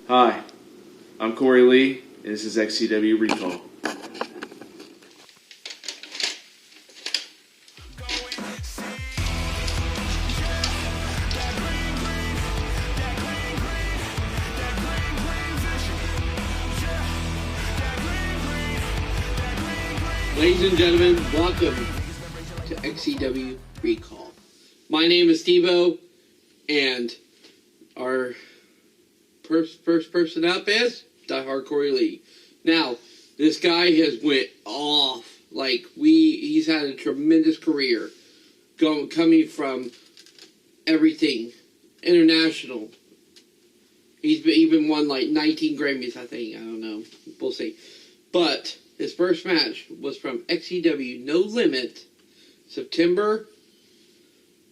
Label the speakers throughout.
Speaker 1: Hi, I'm Corey Lee, and this is XCW Recall.
Speaker 2: Ladies and gentlemen, welcome to XCW Recall. My name is Steve-O, and our first person up is Die Hard Corey Lee. Now, this guy has went off. He's had a tremendous career, coming from everything international. He's even won 19 Grammys, I think. I don't know. We'll see. But his first match was from XCW No Limit, September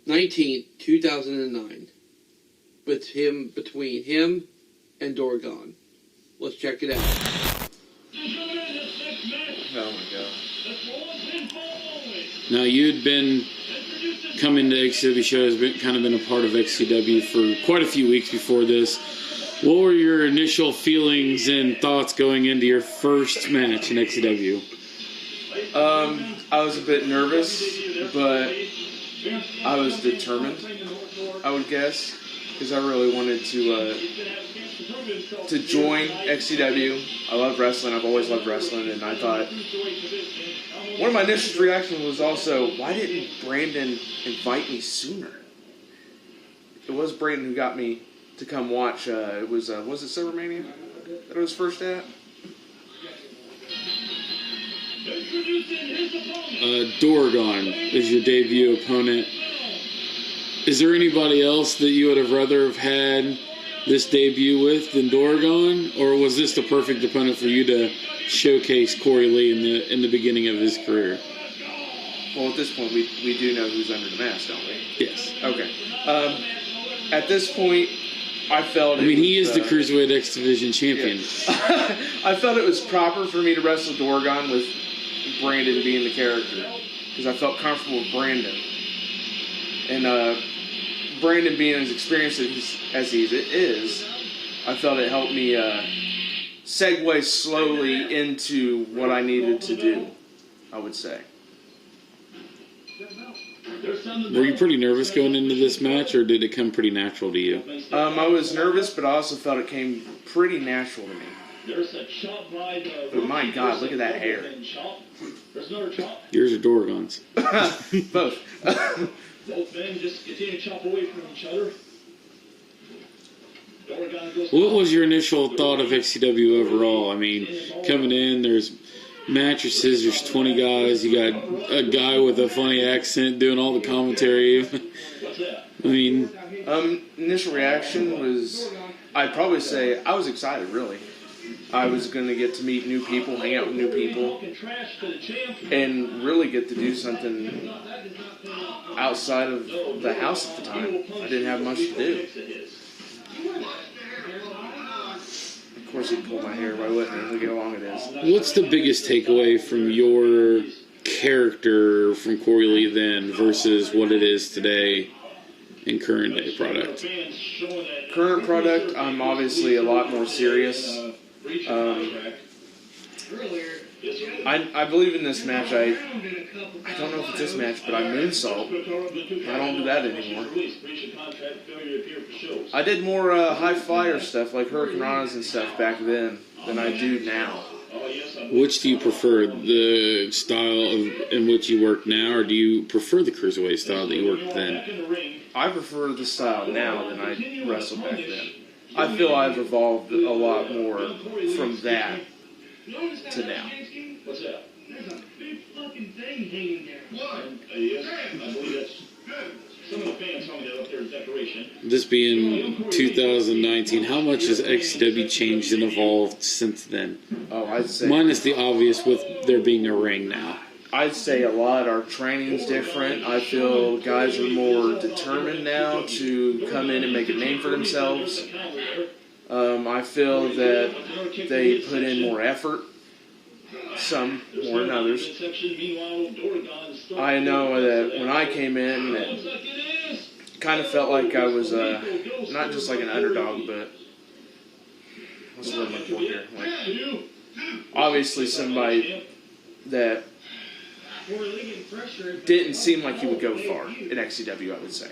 Speaker 2: 19th, 2009. Between him and Doragon. Let's check it out.
Speaker 1: Oh my god.
Speaker 3: Now, you had been coming to XCW shows, been a part of XCW for quite a few weeks before this. What were your initial feelings and thoughts going into your first match in XCW?
Speaker 1: I was a bit nervous, but I was determined, I would guess, because I really wanted to join XCW. I love wrestling. I've always loved wrestling, and I thought one of my initial reactions was also, why didn't Brandon invite me sooner? It was Brandon who got me to come watch. It was it Silvermania that it was first at?
Speaker 3: Doragon is your debut opponent. Is there anybody else that you would have rather have had this debut with than Doragon, or was this the perfect opponent for you to showcase Corey Lee in the beginning of his career?
Speaker 1: Well, at this point, we do know who's under the mask, don't we?
Speaker 3: Yes.
Speaker 1: Okay. At this point, I felt.
Speaker 3: He is the Cruiserweight X Division champion.
Speaker 1: Yeah. I felt it was proper for me to wrestle Doragon with Brandon being the character, because I felt comfortable with Brandon, and Brandon being as experienced as he is, I felt it helped me segue slowly into what I needed to do, I would say.
Speaker 3: Were you pretty nervous going into this match, or did it come pretty natural to you?
Speaker 1: I was nervous, but I also felt it came pretty natural to me. But my God, look at that hair.
Speaker 3: Yours are Doragon's.
Speaker 1: Both.
Speaker 4: Both men just continue to chop away from each other.
Speaker 3: What was your initial thought of XCW overall? Coming in, there's mattresses, there's 20 guys, you got a guy with a funny accent doing all the commentary.
Speaker 1: Initial reaction was, I'd probably say I was excited, really. I was going to get to meet new people, hang out with new people, and really get to do something outside of the house at the time. I didn't have much to do. Of course, he'd pull my hair. Why wouldn't he? Look how long it is.
Speaker 3: What's the biggest takeaway from your character from Corey Lee then versus what it is today in current day product?
Speaker 1: Current product, I'm obviously a lot more serious. I believe in this match. I don't know if it's this match, but I moonsault. I don't do that anymore. I did more high flyer stuff like Hurricanranas and stuff back then than I do now.
Speaker 3: Which do you prefer, the style in which you work now, or do you prefer the cruiserweight style that you worked then?
Speaker 1: I prefer the style now than I wrestled back then. I feel I've evolved a lot more from that to now.
Speaker 4: What's that? There's a big fucking thing hanging there. What? Yes, I believe that's some of the fans told me that up there is decoration.
Speaker 3: This being 2019, how much has XCW changed and evolved since then?
Speaker 1: Oh, I'd say...
Speaker 3: Minus the obvious with there being a ring now.
Speaker 1: I'd say a lot. Our training's different. I feel guys are more determined now to come in and make a name for themselves. I feel that they put in more effort. Some more than others. I know that when I came in, it kind of felt like I was not just like an underdog, but what's the word I'm looking for here? Like, obviously somebody that didn't seem like he would go far in XCW, I would say.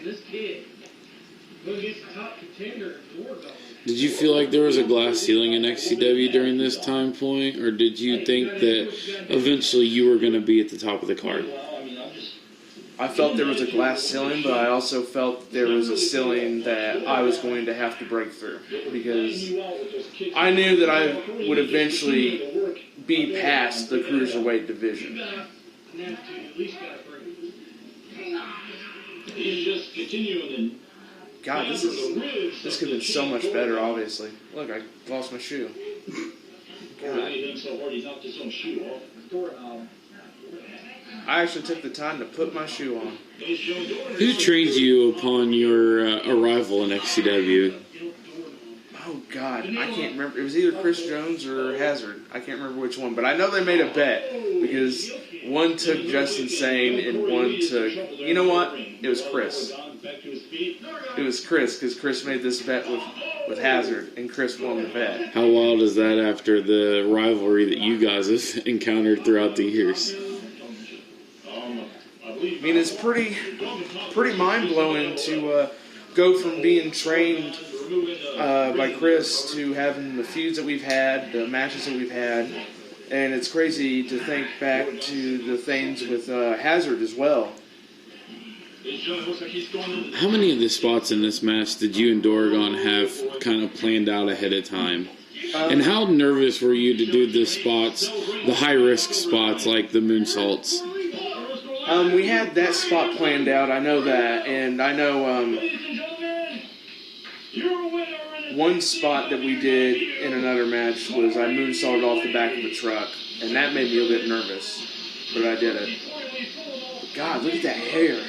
Speaker 3: Did you feel like there was a glass ceiling in XCW during this time point, or did you think that eventually you were going to be at the top of the card?
Speaker 1: I felt there was a glass ceiling, but I also felt there was a ceiling that I was going to have to break through, because I knew that I would eventually be past the cruiserweight division. God, this could have been so much better, obviously. Look, I lost my shoe. God. I actually took the time to put my shoe on.
Speaker 3: Who trained you upon your arrival in XCW?
Speaker 1: Oh, God, I can't remember. It was either Chris Jones or Hazard. I can't remember which one. But I know they made a bet, because one took Justin Sane and one took... You know what? It was Chris. It was Chris, because Chris made this bet with Hazard, and Chris won the bet.
Speaker 3: How wild is that after the rivalry that you guys have encountered throughout the years?
Speaker 1: I mean, it's pretty mind-blowing to go from being trained by Chris to having the feuds that we've had, the matches that we've had, and it's crazy to think back to the things with Hazard as well.
Speaker 3: How many of the spots in this match did you and Doragon have kind of planned out ahead of time? And how nervous were you to do the spots, the high-risk spots like the moonsaults?
Speaker 1: We had that spot planned out, I know that, and I know one spot that we did in another match was I moonsaulted off the back of a truck, and that made me a bit nervous, but I did it. God, look at that hair.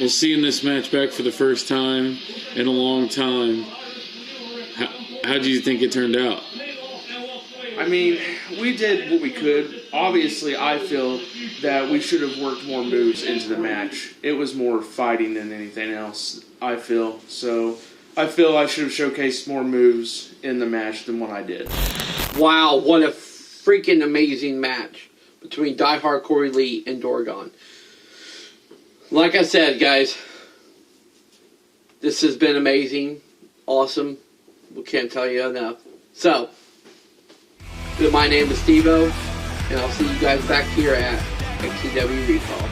Speaker 3: Well, seeing this match back for the first time in a long time, how do you think it turned out?
Speaker 1: I mean, we did what we could. Obviously, I feel that we should have worked more moves into the match. It was more fighting than anything else, I feel. So, I feel I should have showcased more moves in the match than what I did.
Speaker 2: Wow, what a freaking amazing match between Die Hard Corey Lee and Doragon. Like I said, guys, this has been amazing, awesome. We can't tell you enough. So, my name is Steve-O, and I'll see you guys back here at XCW Recall.